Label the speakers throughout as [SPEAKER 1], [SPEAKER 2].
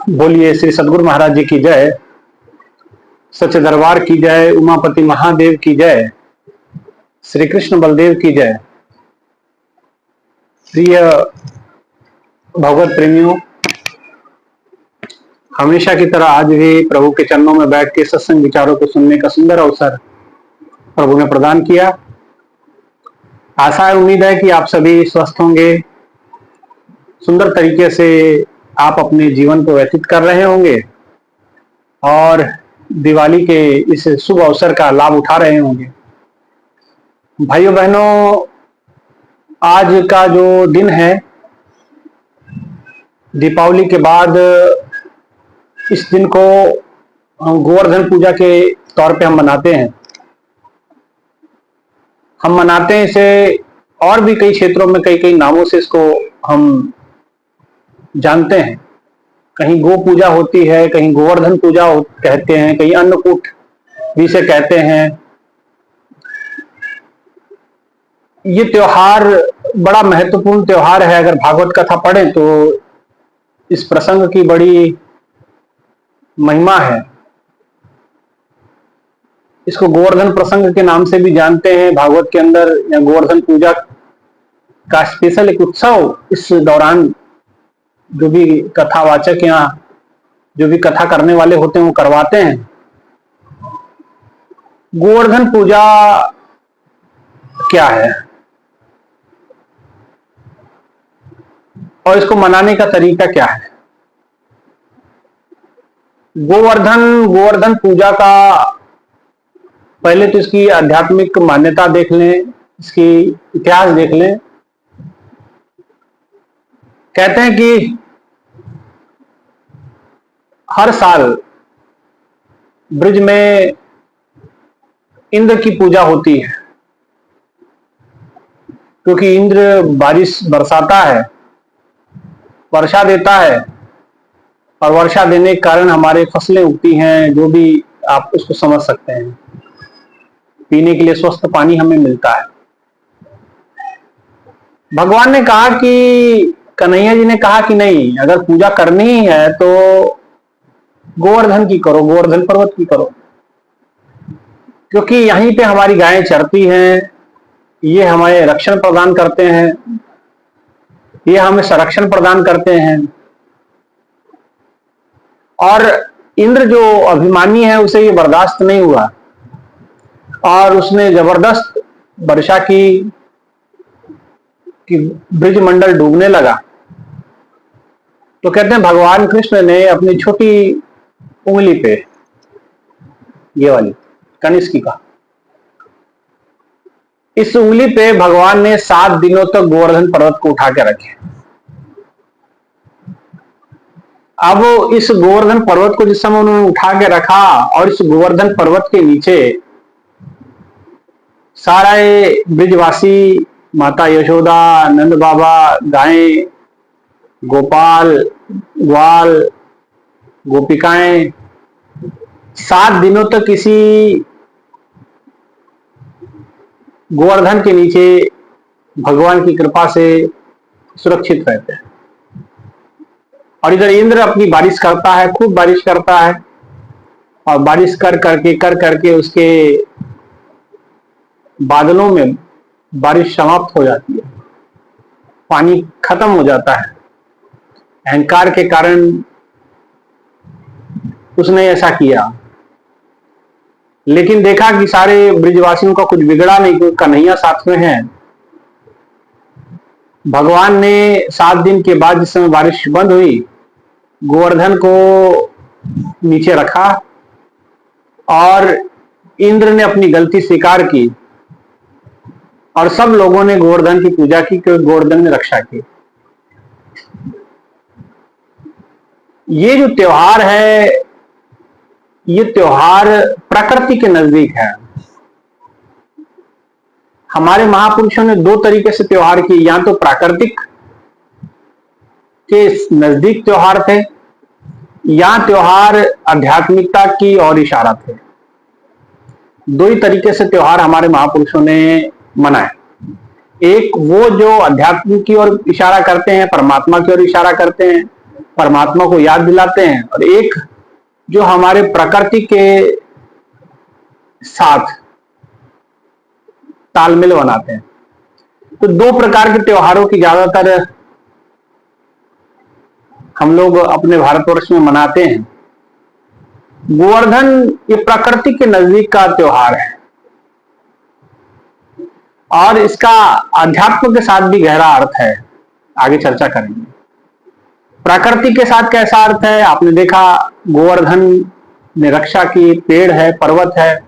[SPEAKER 1] बोलिए श्री सदगुरु महाराज जी की जय, सच्चे दरबार की जय, उमापति महादेव की जय, श्री कृष्ण बलदेव की जय। प्रिय भगवत प्रेमियों, हमेशा की तरह आज भी प्रभु के चरणों में बैठ के सत्संग विचारों को सुनने का सुंदर अवसर प्रभु ने प्रदान किया। आशा है, उम्मीद है कि आप सभी स्वस्थ होंगे, सुंदर तरीके से आप अपने जीवन को व्यतीत कर रहे होंगे और दिवाली के इस शुभ अवसर का लाभ उठा रहे होंगे। भाइयों बहनों, आज का जो दिन है, दीपावली के बाद इस दिन को गोवर्धन पूजा के तौर पे हम मनाते हैं। हम मनाते हैं इसे, और भी कई क्षेत्रों में कई कई नामों से इसको हम जानते हैं। कहीं गो पूजा होती है, कहीं गोवर्धन पूजा कहते हैं, कहीं अन्नकूट भी इसे कहते हैं। ये त्योहार बड़ा महत्वपूर्ण त्योहार है। अगर भागवत कथा पढ़ें तो इस प्रसंग की बड़ी महिमा है। इसको गोवर्धन प्रसंग के नाम से भी जानते हैं भागवत के अंदर, या गोवर्धन पूजा का स्पेशल एक उत्सव इस दौरान जो भी कथावाचक या जो भी कथा करने वाले होते हैं वो करवाते हैं। गोवर्धन पूजा क्या है और इसको मनाने का तरीका क्या है? गोवर्धन पूजा का पहले तो इसकी आध्यात्मिक मान्यता देख लें, इसकी इतिहास देख लें। कहते हैं कि हर साल ब्रज में इंद्र की पूजा होती है, क्योंकि इंद्र बारिश बरसाता है, वर्षा देता है, और वर्षा देने के कारण हमारे फसलें उगती हैं। जो भी आप उसको समझ सकते हैं, पीने के लिए स्वस्थ पानी हमें मिलता है। भगवान ने कहा कि, कन्हैया जी ने कहा कि नहीं, अगर पूजा करनी ही है तो गोवर्धन की करो, गोवर्धन पर्वत की करो, क्योंकि यहीं पे हमारी गायें चरती हैं, ये हमें रक्षण प्रदान करते हैं, ये हमें संरक्षण प्रदान करते हैं। और इंद्र जो अभिमानी है उसे ये बर्दाश्त नहीं हुआ और उसने जबरदस्त वर्षा की कि ब्रज मंडल डूबने लगा। तो कहते हैं भगवान कृष्ण ने अपनी छोटी उंगली पे, ये वाली कनिष्की का, इस उंगली पे भगवान ने 7 दिनों तक गोवर्धन पर्वत को उठा के रखे। अब इस गोवर्धन पर्वत को जिस समय उन्होंने उठा के रखा, और इस गोवर्धन पर्वत के नीचे सारे ब्रजवासी, माता यशोदा, नंद बाबा, गायें, गोपाल, ग्वाल, गोपिकाएं 7 दिनों तक इसी गोवर्धन के नीचे भगवान की कृपा से सुरक्षित रहते हैं। और इधर इंद्र अपनी बारिश करता है, खूब बारिश करता है, और बारिश कर करके उसके बादलों में बारिश समाप्त हो जाती है, पानी खत्म हो जाता है। अहंकार के कारण उसने ऐसा किया, लेकिन देखा कि सारे ब्रजवासियों का कुछ बिगड़ा नहीं, क्योंकि कन्हैया साथ में है। भगवान ने 7 दिन के बाद जिस समय बारिश बंद हुई, गोवर्धन को नीचे रखा और इंद्र ने अपनी गलती स्वीकार की, और सब लोगों ने गोवर्धन की पूजा की, क्योंकि गोवर्धन ने रक्षा की। ये जो त्योहार है, ये त्योहार प्रकृति के नजदीक है। हमारे महापुरुषों ने 2 तरीके से त्योहार किए, या तो प्राकृतिक के नजदीक त्योहार थे, या त्योहार आध्यात्मिकता की ओर इशारा थे। 2 ही तरीके से त्योहार हमारे महापुरुषों ने मनाए। एक वो जो अध्यात्म की ओर इशारा करते हैं, परमात्मा की ओर इशारा करते हैं, परमात्मा को याद दिलाते हैं, और एक जो हमारे प्रकृति के साथ तालमेल बनाते हैं। तो दो प्रकार के त्योहारों की ज्यादातर हम लोग अपने भारतवर्ष में मनाते हैं। गोवर्धन ये प्रकृति के नजदीक का त्योहार है और इसका अध्यात्म के साथ भी गहरा अर्थ है, आगे चर्चा करेंगे। प्रकृति के साथ कैसा अर्थ है, आपने देखा गोवर्धन ने रक्षा की, पेड़ है, पर्वत है।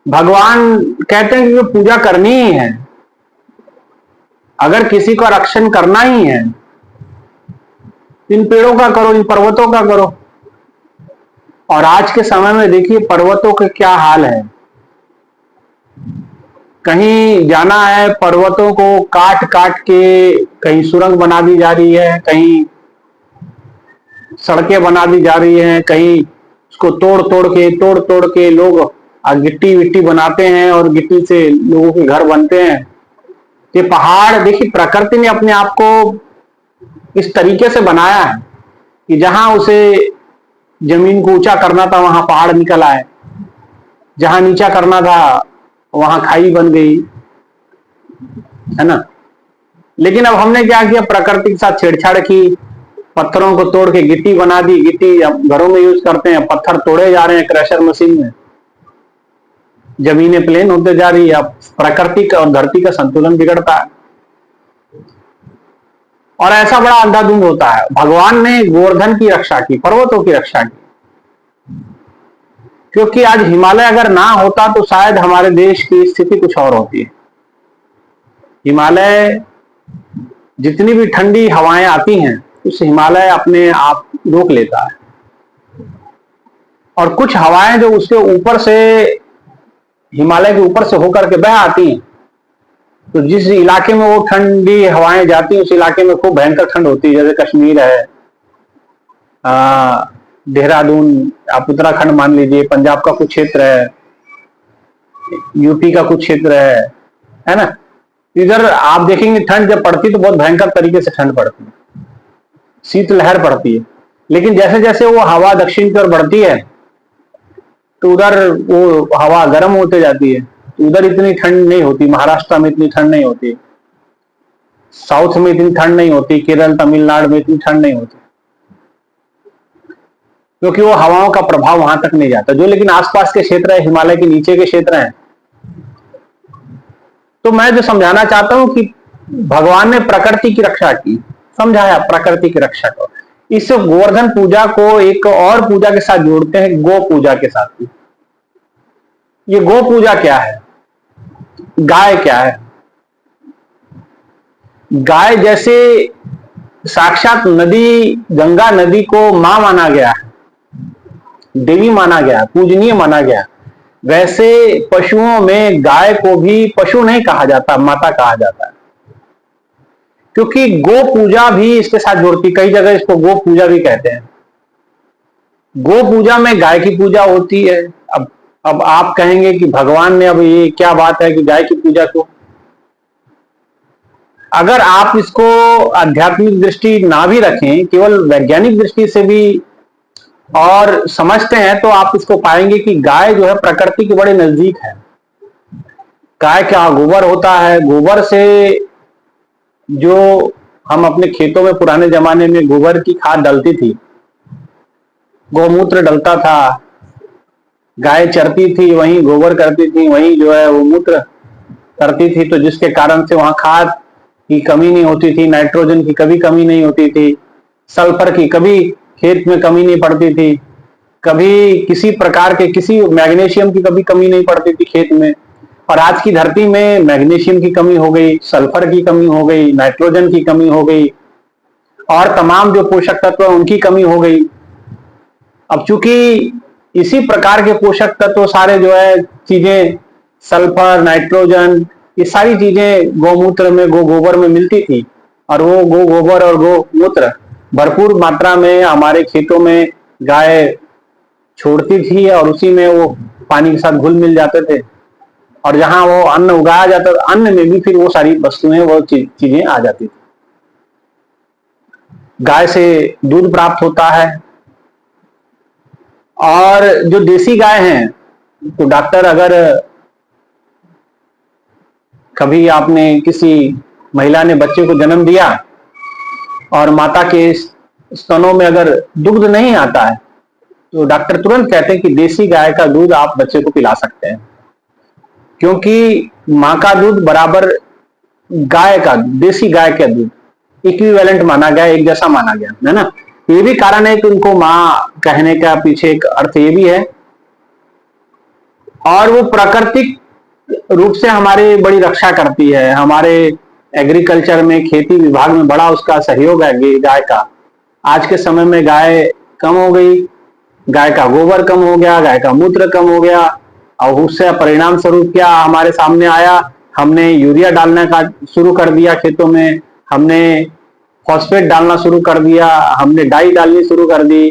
[SPEAKER 1] भगवान कहते हैं कि पूजा करनी ही है, अगर किसी का रक्षण करना ही है इन पेड़ों का करो, इन पर्वतों का करो। और आज के समय में देखिए पर्वतों के क्या हाल है। कहीं जाना है, पर्वतों को काट काट के कहीं सुरंग बना दी जा रही है, कहीं सड़कें बना दी जा रही हैं, कहीं उसको तोड़ तोड़ के लोग गिट्टी विट्टी बनाते हैं और गिट्टी से लोगों के घर बनते हैं। ये पहाड़ देखिए प्रकृति ने अपने आप को इस तरीके से बनाया है कि जहां उसे जमीन को ऊंचा करना था वहां पहाड़ निकल आए, जहां नीचा करना था वहां खाई बन गई, है ना। लेकिन अब हमने क्या किया, प्रकृति के साथ छेड़छाड़ की, पत्थरों को तोड़ के गिट्टी बना दी। गिट्टी अब घरों में यूज करते हैं, पत्थर तोड़े जा रहे हैं क्रशर मशीन में, जमीनें प्लेन होते जा रही है। अब प्रकृति का और धरती का संतुलन बिगड़ता है और ऐसा बड़ा अंधाधुंध होता है। भगवान ने गोवर्धन की रक्षा की, पर्वतों की रक्षा की, क्योंकि आज हिमालय अगर ना होता तो शायद हमारे देश की स्थिति कुछ और होती है। हिमालय जितनी भी ठंडी हवाएं आती हैं उस हिमालय अपने आप रोक लेता है, और कुछ हवाएं जो उसके ऊपर से, हिमालय के ऊपर से होकर के बह आती हैं, तो जिस इलाके में वो ठंडी हवाएं जाती हैं उस इलाके में खूब भयंकर ठंड होती है। जैसे कश्मीर है, देहरादून, आप उत्तराखंड मान लीजिए, पंजाब का कुछ क्षेत्र है, यूपी का कुछ क्षेत्र है ना। इधर आप देखेंगे ठंड जब पड़ती तो बहुत भयंकर तरीके से ठंड पड़ती है, शीतलहर पड़ती है। लेकिन जैसे जैसे वो हवा दक्षिण की ओर बढ़ती है तो उधर वो हवा गर्म होते जाती है, तो उधर इतनी ठंड नहीं होती। महाराष्ट्र में इतनी ठंड नहीं होती, साउथ में इतनी ठंड नहीं होती, केरल तमिलनाडु में इतनी ठंड नहीं होती, क्योंकि वो हवाओं का प्रभाव वहां तक नहीं जाता। जो लेकिन आसपास के क्षेत्र है, हिमालय के नीचे के क्षेत्र हैं। तो मैं जो समझाना चाहता हूं कि भगवान ने प्रकृति की रक्षा की, समझाया प्रकृति की रक्षा को। इस गोवर्धन पूजा को एक और पूजा के साथ जोड़ते हैं, गो पूजा के साथ। ये गो पूजा क्या है, गाय क्या है? गाय जैसे साक्षात नदी, गंगा नदी को मां माना गया है, देवी माना गया, पूजनीय माना गया, वैसे पशुओं में गाय को भी पशु नहीं कहा जाता, माता कहा जाता है। क्योंकि गो पूजा भी इसके साथ जोड़ती, कई जगह इसको गो पूजा भी कहते हैं। गो पूजा में गाय की पूजा होती है। अब आप कहेंगे कि भगवान ने, अब ये क्या बात है कि गाय की पूजा को? अगर आप इसको आध्यात्मिक दृष्टि ना भी रखें, केवल वैज्ञानिक दृष्टि से भी और समझते हैं, तो आप इसको पाएंगे कि गाय जो है प्रकृति के बड़े नजदीक है। गाय का गोबर होता है, गोबर से जो हम अपने खेतों में पुराने जमाने में गोबर की खाद डलती थी, गौमूत्र डलता था, गाय चरती थी, वहीं गोबर करती थी, वहीं जो है वो मूत्र करती थी, तो जिसके कारण से वहां खाद की कमी नहीं होती थी, नाइट्रोजन की कभी कमी नहीं होती थी, सल्फर की कभी खेत में कमी नहीं पड़ती थी, कभी किसी प्रकार के, किसी मैग्नीशियम की कभी कमी नहीं पड़ती थी खेत में। और आज की धरती में मैग्नीशियम की कमी हो गई, सल्फर की कमी हो गई, नाइट्रोजन की कमी हो गई, और तमाम जो पोषक तत्व है उनकी कमी हो गई। अब चूंकि इसी प्रकार के पोषक तत्व सारे जो है चीजें, सल्फर, नाइट्रोजन, ये सारी चीजें गौमूत्र में, गोबर में मिलती थी, और वो गोबर और गोमूत्र भरपूर मात्रा में हमारे खेतों में गाय छोड़ती थी, और उसी में वो पानी के साथ घुल मिल जाते थे, और जहां वो अन्न उगाया जाता था, अन्न में भी फिर वो सारी वस्तुएं, वो चीजें आ जाती थी। गाय से दूध प्राप्त होता है। और जो देसी गाय हैं, तो डॉक्टर, अगर कभी आपने किसी महिला ने बच्चे को जन्म दिया और माता के स्तनों में अगर दुग्ध नहीं आता है, तो डॉक्टर तुरंत कहते हैं कि देसी गाय का दूध आप बच्चे को पिला सकते हैं, क्योंकि माँ का दूध बराबर गाय का, देसी गाय का दूध इक्विवेलेंट माना गया, एक जैसा माना गया है ना। ये भी कारण है कि उनको माँ कहने का पीछे एक अर्थ ये भी है। और वो प्राकृतिक रूप से हमारी बड़ी रक्षा करती है। हमारे एग्रीकल्चर में, खेती विभाग में बड़ा उसका सहयोग है गाय का। आज के समय में गाय कम हो गई, गाय का गोबर कम हो गया, गाय का मूत्र कम हो गया, और उससे परिणाम स्वरूप क्या हमारे सामने आया, हमने यूरिया डालने का शुरू कर दिया खेतों में, हमने फॉस्फेट डालना शुरू कर दिया, हमने डाई डालनी शुरू कर दी,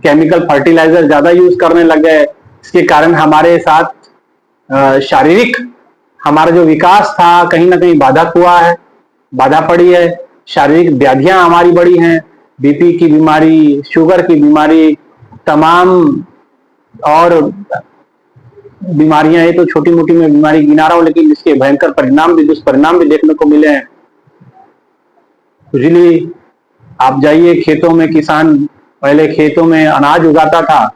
[SPEAKER 1] केमिकल फर्टिलाइजर ज्यादा यूज करने लग गए। इसके कारण हमारे साथ शारीरिक हमारा जो विकास था कहीं ना कहीं बाधक हुआ है, बाधा पड़ी है। शारीरिक व्याधियां हमारी बढ़ी हैं, बीपी की बीमारी, शुगर की बीमारी, तमाम और बीमारियां। ये तो छोटी मोटी मैं बीमारी गिना रहा हूं, लेकिन इसके भयंकर परिणाम भी, दुष्परिणाम भी देखने को मिले हैं। खुजली, आप जाइए खेतों में, किसान पहले खेतों में अनाज उगाता था,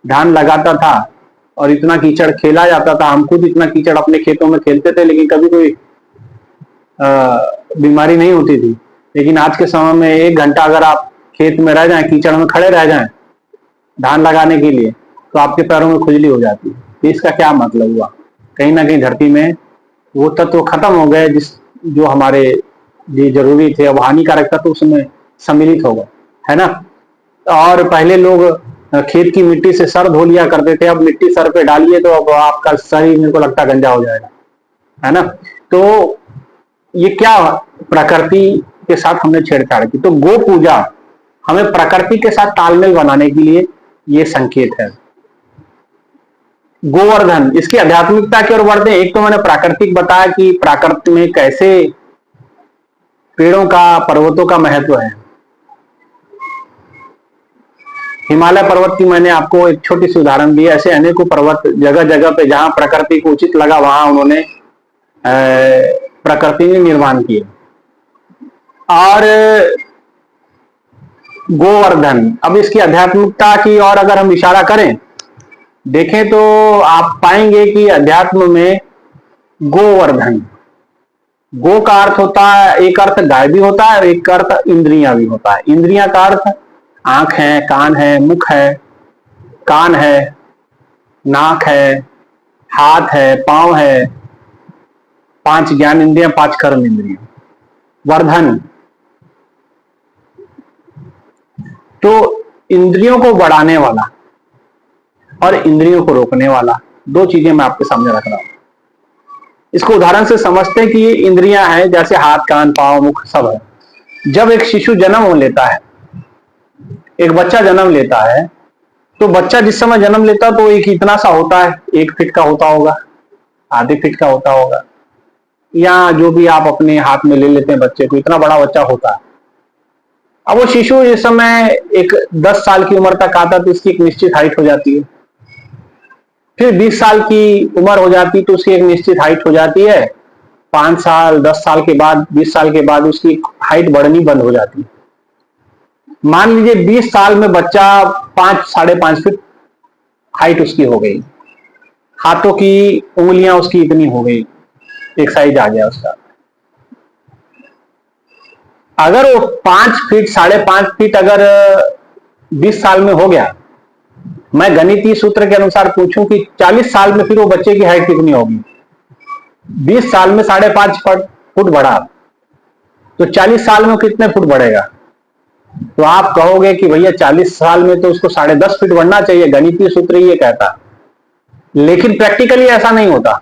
[SPEAKER 1] धान लगाता था, और इतना कीचड़ खेला जाता था। हम खुद इतना कीचड़ अपने खेतों में खेलते थे, लेकिन कभी कोई बीमारी नहीं होती थी। लेकिन आज के समय में 1 घंटा अगर आप खेत में रह जाएं, कीचड़ में खड़े रह जाएं धान लगाने के लिए, तो आपके पैरों में खुजली हो जाती है। इसका क्या मतलब हुआ? कहीं ना कहीं धरती में वो तत्व खत्म हो गए जो हमारे लिए जरूरी थे। अब हानिकारक तत्व उसमें सम्मिलित हो गए, है ना। और पहले लोग खेत की मिट्टी से सर धो लिया करते थे, अब मिट्टी सर पे डालिए तो अब आपका शरीर, मेरे को लगता, गंजा हो जाएगा, है ना। तो ये क्या, प्रकृति के साथ हमने छेड़छाड़ की। तो गो पूजा हमें प्रकृति के साथ तालमेल बनाने के लिए ये संकेत है। गोवर्धन, इसकी आध्यात्मिकता की ओर बढ़ते हैं। एक तो मैंने प्राकृतिक बताया कि प्राकृतिक में कैसे पेड़ों का, पर्वतों का महत्व है। हिमालय पर्वत की मैंने आपको एक छोटी सी उदाहरण दी। ऐसे अनेकों पर्वत जगह जगह पे जहां प्रकृति को उचित लगा, वहां उन्होंने प्रकृति ने निर्माण किए। और गोवर्धन, अब इसकी आध्यात्मिकता की और अगर हम इशारा करें, देखें तो आप पाएंगे कि अध्यात्म में गोवर्धन, गो का अर्थ होता है, एक अर्थ गाय भी होता है और एक अर्थ इंद्रियां भी होता है। इंद्रियां का अर्थ आंख है, कान है, मुख है, कान है, नाक है, हाथ है, पांव है, 5 ज्ञान इंद्रियां, 5 कर्म इंद्रियां। वर्धन, तो इंद्रियों को बढ़ाने वाला और इंद्रियों को रोकने वाला, 2 चीजें मैं आपके सामने रख रहा हूं। इसको उदाहरण से समझते हैं कि ये इंद्रियां हैं, जैसे हाथ, कान, पांव, मुख सब है। जब एक शिशु जन्म हो लेता है, एक बच्चा जन्म लेता है, तो बच्चा जिस समय जन्म लेता है तो एक इतना सा होता है, 1 फीट का होता होगा, आधे फीट का होता होगा, या जो भी आप अपने हाथ में ले लेते हैं बच्चे को, इतना बड़ा बच्चा होता है। अब वो शिशु जिस समय एक 10 साल की उम्र तक आता है तो उसकी एक निश्चित हाइट हो जाती है। फिर 20 साल की उम्र हो जाती तो उसकी एक निश्चित हाइट हो जाती है। 5 साल, 10 साल के बाद, 20 साल के बाद उसकी हाइट बढ़नी बंद हो जाती है। मान लीजिए 20 साल में बच्चा 5, 5.5 फीट हाइट उसकी हो गई, हाथों की उंगलियां उसकी इतनी हो गई, एक साइज आ गया उसका। अगर वो 5 फीट, 5.5 फीट अगर 20 साल में हो गया, मैं गणितीय सूत्र के अनुसार पूछूं कि 40 साल में फिर वो बच्चे की हाइट कितनी होगी? 20 साल में 5.5 फुट बढ़ा, तो 40 साल में कितने फुट बढ़ेगा? तो आप कहोगे कि भैया 40 साल में तो उसको 10.5 फीट बढ़ना चाहिए, गणितीय सूत्र ये कहता। लेकिन प्रैक्टिकली ऐसा नहीं होता,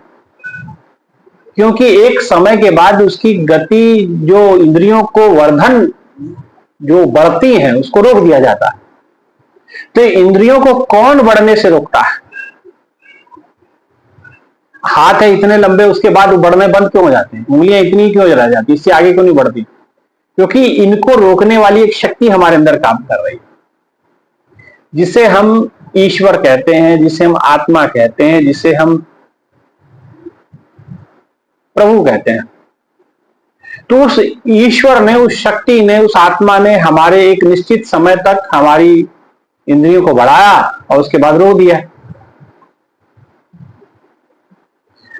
[SPEAKER 1] क्योंकि एक समय के बाद उसकी गति, जो इंद्रियों को वर्धन जो बढ़ती है, उसको रोक दिया जाता है। तो इंद्रियों को कौन बढ़ने से रोकता है? हाथ है इतने लंबे, उसके बाद वो बढ़ने बंद क्यों हो जाते हैं? उंगलियां इतनी क्यों रह जाती, इससे आगे क्यों नहीं बढ़ती? क्योंकि इनको रोकने वाली एक शक्ति हमारे अंदर काम कर रही है, जिसे हम ईश्वर कहते हैं, जिसे हम आत्मा कहते हैं, जिसे हम प्रभु कहते हैं। तो उस ईश्वर ने, उस शक्ति ने, उस आत्मा ने हमारे एक निश्चित समय तक हमारी इंद्रियों को बढ़ाया और उसके बाद रोक दिया।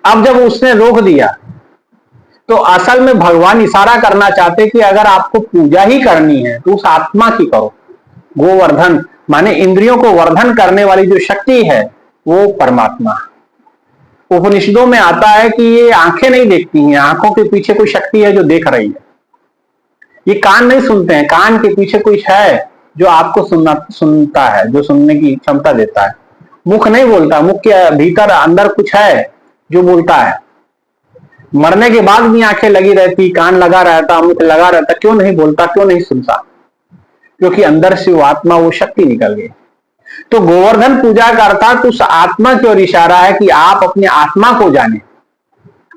[SPEAKER 1] अब जब उसने रोक दिया तो असल में भगवान इशारा करना चाहते कि अगर आपको पूजा ही करनी है तो उस आत्मा की करो। गोवर्धन माने इंद्रियों को वर्धन करने वाली जो शक्ति है वो परमात्मा। उपनिषदों में आता है कि ये आंखें नहीं देखती हैं, आंखों के पीछे कोई शक्ति है जो देख रही है। ये कान नहीं सुनते हैं, कान के पीछे कुछ है जो आपको सुनता है, जो सुनने की क्षमता देता है। मुख नहीं बोलता, मुख के भीतर अंदर कुछ है जो बोलता है। मरने के बाद भी आंखें लगी रहती, कान लगा रहता, मुख लगा रहता, क्यों नहीं बोलता, क्यों नहीं सुनता? क्योंकि अंदर से वो आत्मा, वो शक्ति निकल गई। तो गोवर्धन पूजा का अर्थात उस आत्मा की ओर इशारा है कि आप अपनी आत्मा को जाने,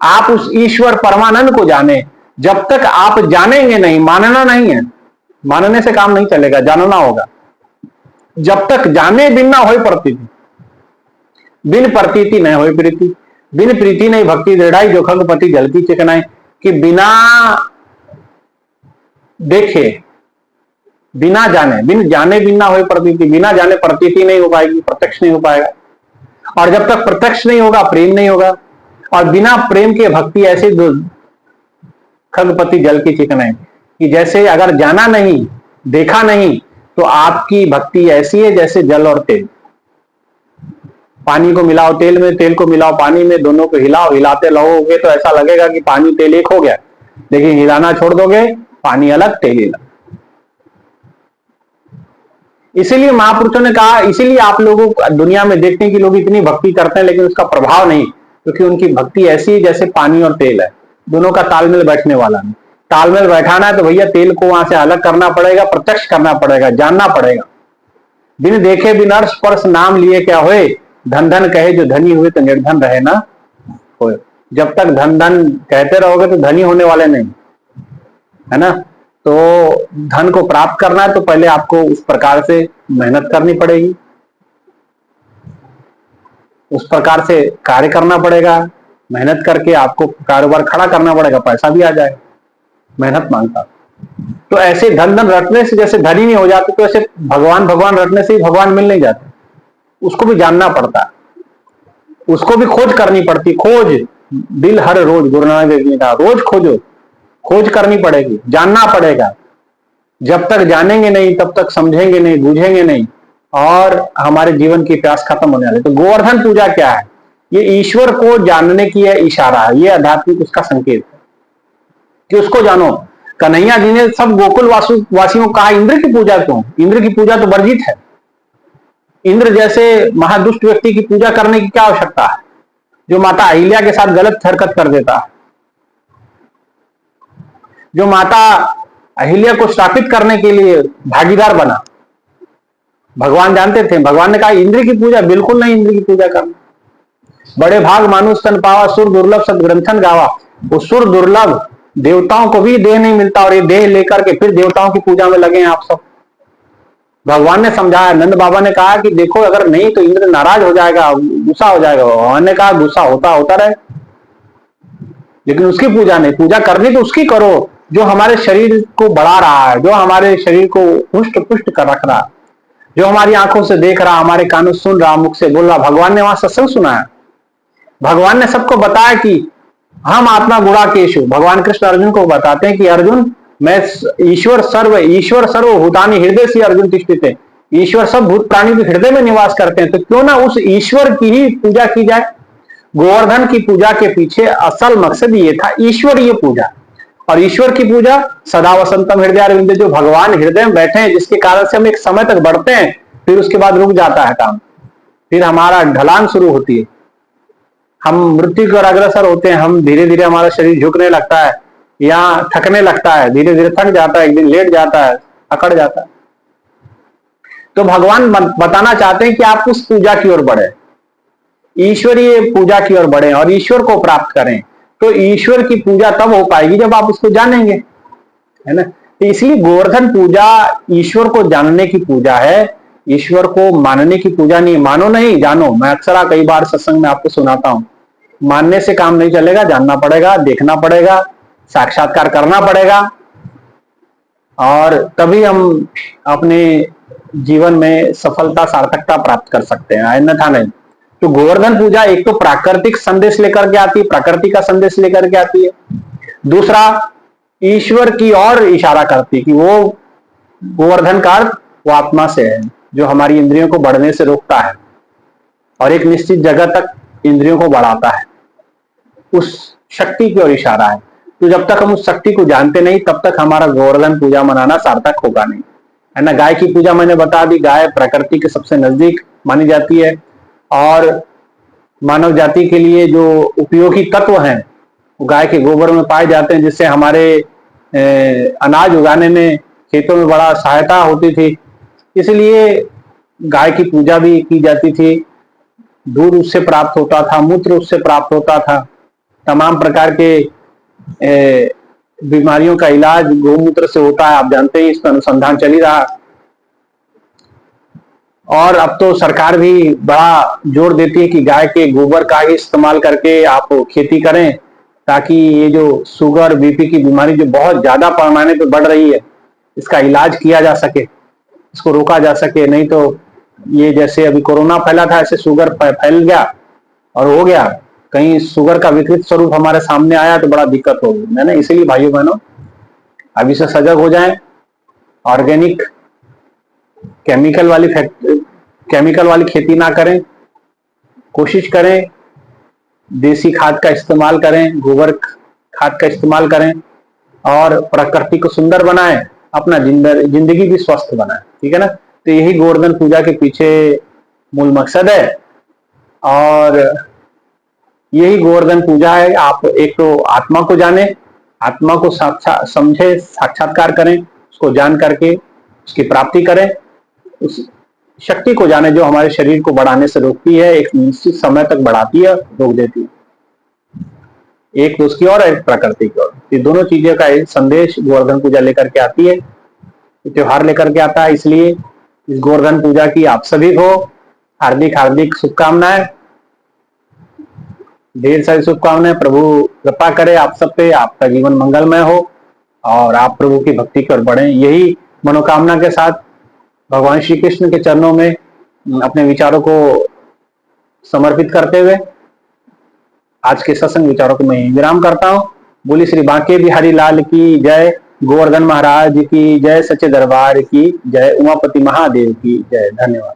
[SPEAKER 1] आप उस ईश्वर परमानंद को जाने। जब तक आप जानेंगे नहीं, मानना नहीं है, मानने से काम नहीं चलेगा, जानना होगा। जब तक जाने बिन ना हो प्रतीति, बिन प्रतीति न हो प्रीति, बिन प्रीति नहीं भक्ति दृढ़ाई, जो खगपति जल की चिकनाई। कि बिना देखे, बिना जाने, बिन जाने बिन ना हो प्रतीति, बिना जाने प्रतीति नहीं हो पाएगी, प्रत्यक्ष नहीं हो पाएगा। और जब तक प्रत्यक्ष नहीं होगा प्रेम नहीं होगा, और बिना प्रेम के भक्ति ऐसे खगपति जल की चिकनाई, कि जैसे अगर जाना नहीं, देखा नहीं, तो आपकी भक्ति ऐसी है जैसे जल और तेल। पानी को मिलाओ तेल में, तेल को मिलाओ पानी में, दोनों को हिलाओ, हिलाते रहोगे तो ऐसा लगेगा कि पानी तेल एक हो गया, लेकिन हिलाना छोड़ दोगे, पानी अलग तेल अलग। इसीलिए महापुरुषों ने कहा, इसीलिए आप लोगों को दुनिया में देखते हैं कि लोग इतनी भक्ति करते हैं लेकिन उसका प्रभाव नहीं, क्योंकि उनकी भक्ति ऐसी है जैसे पानी और तेल है, दोनों का तालमेल बैठने वाला नहीं। तालमेल बैठाना है तो भैया तेल को वहां से अलग करना पड़ेगा, प्रत्यक्ष करना पड़ेगा, जानना पड़ेगा। बिन देखे बिन अर्श स्पर्श नाम लिए क्या होए, धन धन कहे जो धनी हुए तो निर्धन रहे ना होए। जब तक धन धन कहते रहोगे तो धनी होने वाले नहीं, है ना। तो धन को प्राप्त करना है तो पहले आपको उस प्रकार से मेहनत करनी पड़ेगी, उस प्रकार से कार्य करना पड़ेगा, मेहनत करके आपको कारोबार खड़ा करना पड़ेगा, पैसा भी आ जाएगा, मेहनत मांगता। तो ऐसे धन धन रटने से जैसे धनी नहीं हो जाते, तो ऐसे भगवान भगवान रटने से ही भगवान मिल नहीं जाते। उसको भी जानना पड़ता है, उसको भी खोज करनी पड़ती। खोज दिल हर रोज, गुरु नानक देव जी ने कहा, रोज खोजो, खोज करनी पड़ेगी, जानना पड़ेगा। जब तक जानेंगे नहीं तब तक समझेंगे नहीं, बूझेंगे नहीं, और हमारे जीवन की प्यास खत्म होने वाली। तो गोवर्धन पूजा क्या है? ये ईश्वर को जानने की है इशारा है, ये आध्यात्मिक उसका संकेत है कि उसको जानो। कन्हैया जी ने सब गोकुल वासियों को कहा इंद्र की पूजा क्यों? इंद्र की पूजा तो वर्जित है। इंद्र जैसे महादुष्ट व्यक्ति की पूजा करने की क्या आवश्यकता है, जो माता अहिल्या के साथ गलत हरकत कर देता है, जो माता अहिल्या को स्थापित करने के लिए भागीदार बना। भगवान जानते थे, भगवान ने कहा इंद्र की पूजा बिल्कुल नहीं, इंद्र की पूजा करना। बड़े भाग मानुष तन पावा, सुर दुर्लभ सद ग्रंथन गावा। वो सुर दुर्लभ, देवताओं को भी देह नहीं मिलता, और ये देह लेकर के फिर देवताओं की पूजा में लगे हैं आप सब। भगवान ने समझाया, नंद बाबा ने कहा कि देखो अगर नहीं तो इंद्र नाराज हो जाएगा, गुस्सा हो जाएगा। भगवान ने कहा गुस्सा होता रहे, लेकिन उसकी पूजा नहीं। पूजा करनी तो उसकी करो जो हमारे शरीर को बढ़ा रहा है, जो हमारे शरीर को पुष्ट पुष्ट कर रख रहा है, जो हमारी आंखों से देख रहा, हमारे कानों से सुन रहा, मुख से बोल रहा। भगवान ने वहां सत्संग सुनाया, भगवान ने सबको बताया कि हम आत्मा गुणाकेशु। भगवान कृष्ण अर्जुन को बताते हैं कि अर्जुन मैं ईश्वर सर्व भूतानि हृदय से अर्जुन तिष्ठिते। ईश्वर सब भूत प्राणी के हृदय में निवास करते हैं, तो क्यों ना उस ईश्वर की ही पूजा की जाए। गोवर्धन की पूजा के पीछे असल मकसद ये था, ईश्वरीय पूजा। और ईश्वर की पूजा सदा वसंतम हृदय अरविंद, जो भगवान हृदय में बैठे हैं, जिसके कारण से हम एक समय तक बढ़ते हैं, फिर उसके बाद रुक जाता है काम, फिर हमारा ढलान शुरू होती है, हम मृत्यु की ओर अग्रसर होते हैं। हम धीरे धीरे हमारा शरीर झुकने लगता है या थकने लगता है, धीरे धीरे थक जाता है, एक दिन लेट जाता है, अकड़ जाता है। तो भगवान बताना चाहते हैं कि आप उस पूजा की ओर बढ़े, ईश्वरीय पूजा की ओर बढ़े और ईश्वर को प्राप्त करें। तो ईश्वर की पूजा तब हो पाएगी जब आप उसको जानेंगे, है ना। तो इसलिए गोवर्धन पूजा ईश्वर को जानने की पूजा है, ईश्वर को मानने की पूजा नहीं। मानो नहीं, जानो। मैं अक्सर कई बार सत्संग में आपको सुनाता हूं, मानने से काम नहीं चलेगा, जानना पड़ेगा, देखना पड़ेगा, साक्षात्कार करना पड़ेगा, और तभी हम अपने जीवन में सफलता सार्थकता प्राप्त कर सकते हैं, अन्यथा नहीं। तो गोवर्धन पूजा एक तो प्राकृतिक संदेश लेकर के आती है, प्रकृति का संदेश लेकर के आती है। दूसरा, ईश्वर की ओर इशारा करती है कि वो गोवर्धन का अर्थ वो आत्मा से है, जो हमारी इंद्रियों को बढ़ने से रोकता है और एक निश्चित जगह तक इंद्रियों को बढ़ाता है। उस शक्ति की ओर इशारा है। तो जब तक हम उस शक्ति को जानते नहीं, तब तक हमारा गोवर्धन पूजा मनाना सार्थक होगा नहीं, है ना। गाय की पूजा मैंने बता दी, गाय प्रकृति के सबसे नजदीक मानी जाती है और मानव जाति के लिए जो उपयोगी तत्व हैं वो गाय के गोबर में पाए जाते हैं, जिससे हमारे अनाज उगाने में, खेतों में बड़ा सहायता होती थी। इसलिए गाय की पूजा भी की जाती थी। दूध उससे प्राप्त होता था, मूत्र उससे प्राप्त होता था, तमाम प्रकार के बीमारियों का इलाज गौमूत्र से होता है, आप जानते हैं, इस पर अनुसंधान चल ही रहा। और अब तो सरकार भी बड़ा जोर देती है कि गाय के गोबर का ही इस्तेमाल करके आप खेती करें, ताकि ये जो शुगर बीपी की बीमारी जो बहुत ज्यादा पैमाने पे बढ़ रही है, इसका इलाज किया जा सके, इसको रोका जा सके। नहीं तो ये जैसे अभी कोरोना फैला था, ऐसे शुगर फैल गया और हो गया, कहीं शुगर का विकृत स्वरूप हमारे सामने आया तो बड़ा दिक्कत होगी, है ना। इसीलिए भाइयों बहनों, अभी से सजग हो जाएं, ऑर्गेनिक केमिकल वाली खेती ना करें, कोशिश करें देसी खाद का इस्तेमाल करें, गोबर खाद का इस्तेमाल करें और प्रकृति को सुंदर बनाएं, अपना जिंदगी भी स्वस्थ बनाएं, ठीक है ना। तो यही गोवर्धन पूजा के पीछे मूल मकसद है और यही गोवर्धन पूजा है। आप एक तो आत्मा को जाने, आत्मा को समझे, साक्षात्कार करें, उसको जान करके उसकी प्राप्ति करें, उस शक्ति को जाने जो हमारे शरीर को बढ़ाने से रोकती है, एक निश्चित समय तक बढ़ाती है, रोक देती है। एक तो उसकी और एक प्रकृति की ओर, ये दोनों चीजों का एक संदेश गोवर्धन पूजा लेकर के आती है, त्योहार लेकर के आता है। इसलिए इस गोवर्धन पूजा की आप सभी को हार्दिक हार्दिक शुभकामनाएं, ढेर सारी शुभकामनाएं। प्रभु कृपा करे आप सब पे, आपका जीवन मंगलमय हो और आप प्रभु की भक्ति कर बढ़े। यही मनोकामना के साथ भगवान श्री कृष्ण के चरणों में अपने विचारों को समर्पित करते हुए आज के सत्संग विचारों को मैं विराम करता हूँ। बोली श्री बांके बिहारी लाल की जय, गोवर्धन महाराज की जय, सच्चे दरबार की जय, उमापति महादेव की जय। धन्यवाद।